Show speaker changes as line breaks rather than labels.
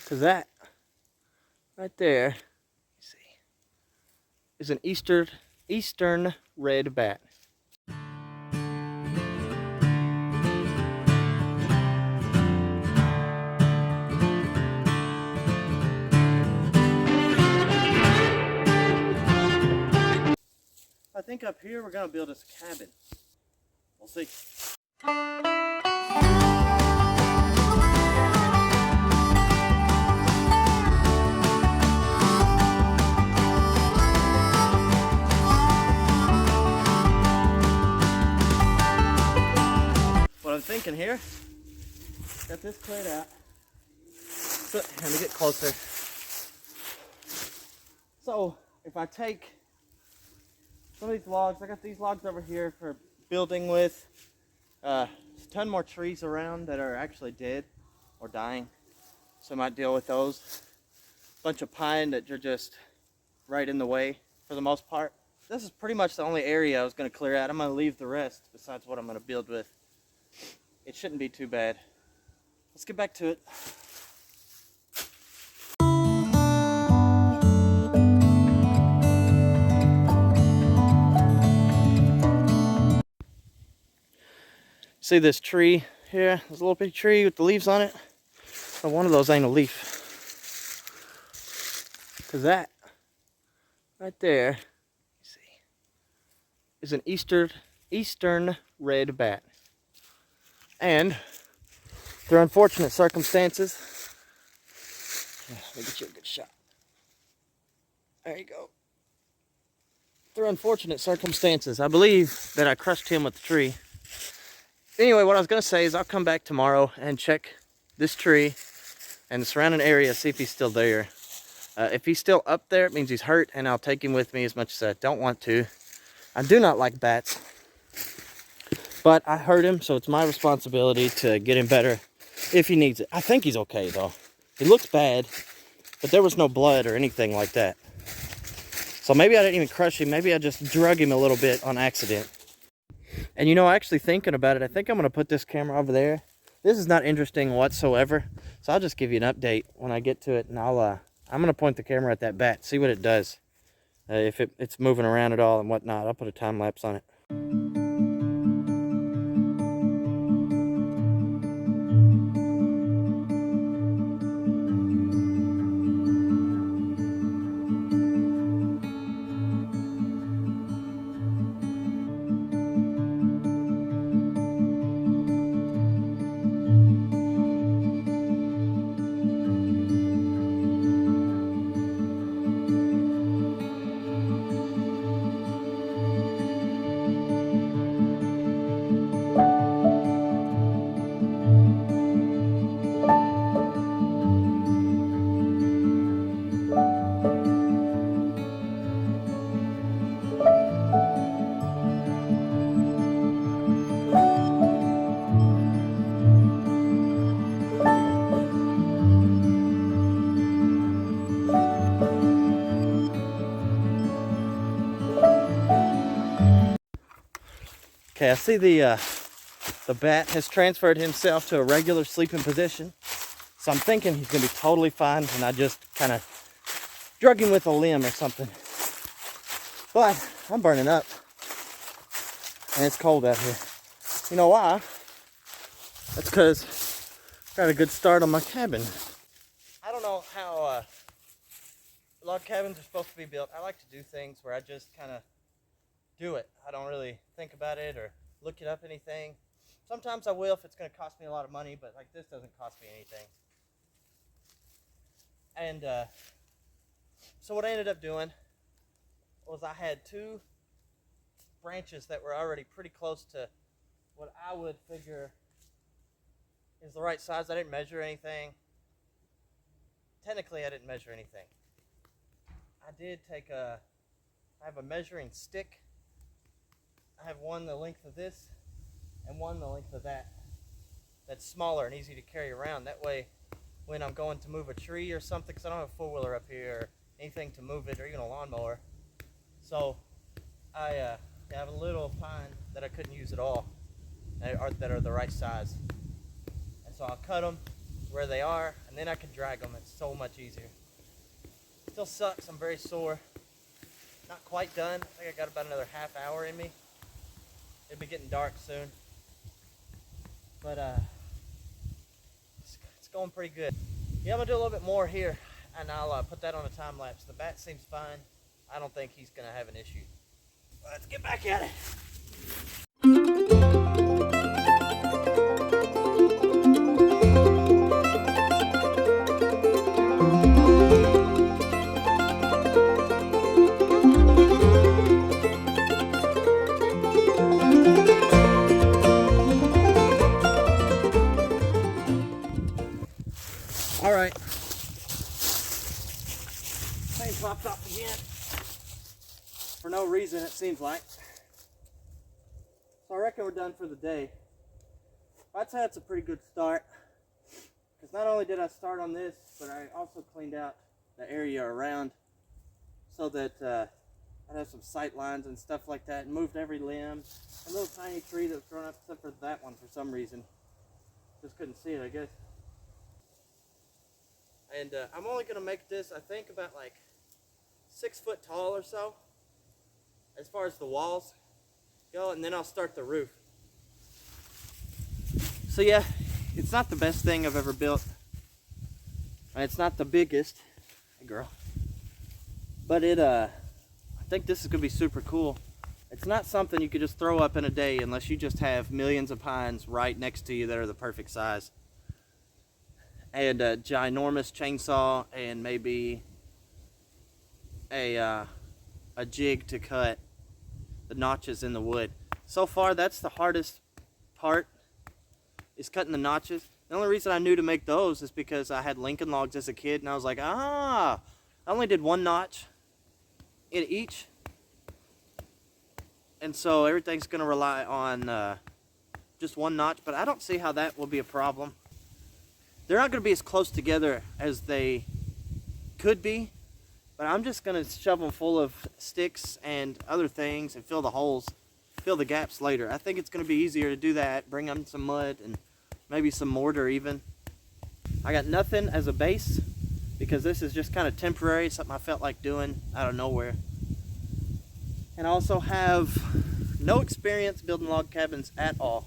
Because that right there, see, is an eastern red bat. I think up here we're gonna build us a cabin. We'll see. What I'm thinking here, got this cleared out. So, let me get closer. So, if I take some of these logs, I got these logs over here for building with. There's a ton more trees around that are actually dead or dying, so I might deal with those. Bunch of pine that are just right in the way for the most part. This is pretty much the only area I was going to clear out. I'm going to leave the rest besides what I'm going to build with. It shouldn't be too bad. Let's get back to it. See this tree here? There's a little bitty tree with the leaves on it. But one of those ain't a leaf. Because that right there, see, is an eastern red bat. And through unfortunate circumstances, let me get you a good shot. There you go. Through unfortunate circumstances, I believe that I crushed him with the tree. Anyway, what I was going to say is I'll come back tomorrow and check this tree and the surrounding area, see if he's still there. If he's still up there, it means he's hurt, and I'll take him with me as much as I don't want to. I do not like bats, but I hurt him, so it's my responsibility to get him better if he needs it. I think he's okay, though. He looks bad, but there was no blood or anything like that. So maybe I didn't even crush him. Maybe I just drug him a little bit on accident. And you know, actually thinking about it, I think I'm going to put this camera over there. This is not interesting whatsoever, so I'll just give you an update when I get to it, and I'm going to point the camera at that bat, see what it does. If it's moving around at all and whatnot, I'll put a time lapse on it. Okay, I see the bat has transferred himself to a regular sleeping position. So I'm thinking he's going to be totally fine, and I just kind of drug him with a limb or something. But I'm burning up, and it's cold out here. You know why? That's because I got a good start on my cabin. I don't know how log cabins are supposed to be built. I like to do things where I just kind of do it. I don't really think about it or look it up anything. Sometimes I will if it's going to cost me a lot of money, but like this doesn't cost me anything. And so what I ended up doing was I had two branches that were already pretty close to what I would figure is the right size. I didn't measure anything. Technically, I didn't measure anything. I did take I have a measuring stick. I have one the length of this and one the length of that. That's smaller and easy to carry around. That way, when I'm going to move a tree or something, because I don't have a four-wheeler up here or anything to move it, or even a lawnmower. So I have a little pine that I couldn't use at all, that are the right size. And so I'll cut them where they are, and then I can drag them. It's so much easier. Still sucks, I'm very sore. Not quite done. I think I got about another half hour in me. It'll be getting dark soon. But it's going pretty good. Yeah, I'm gonna do a little bit more here, and I'll put that on a time lapse. The bat seems fine. I don't think he's gonna have an issue. Let's get back at it. All right. Thing popped off again. For no reason, it seems like. So I reckon we're done for the day. I'd say it's a pretty good start. Because not only did I start on this, but I also cleaned out the area around so that I'd have some sight lines and stuff like that, and moved every limb. A little tiny tree that was grown up, except for that one for some reason. Just couldn't see it, I guess. And I'm only going to make this, I think, about like 6 foot tall or so, as far as the walls go, and then I'll start the roof. So yeah, it's not the best thing I've ever built, and it's not the biggest, hey girl, but I think this is going to be super cool. It's not something you could just throw up in a day unless you just have millions of pines right next to you that are the perfect size. And a ginormous chainsaw, and maybe a jig to cut the notches in the wood. So far, that's the hardest part, is cutting the notches. The only reason I knew to make those is because I had Lincoln logs as a kid, and I was like, I only did one notch in each. And so everything's going to rely on just one notch, but I don't see how that will be a problem. They're not going to be as close together as they could be, but I'm just going to shove them full of sticks and other things and fill the holes, fill the gaps later. I think it's going to be easier to do that, bring them some mud and maybe some mortar even. I got nothing as a base because this is just kind of temporary, something I felt like doing out of nowhere. And I also have no experience building log cabins at all.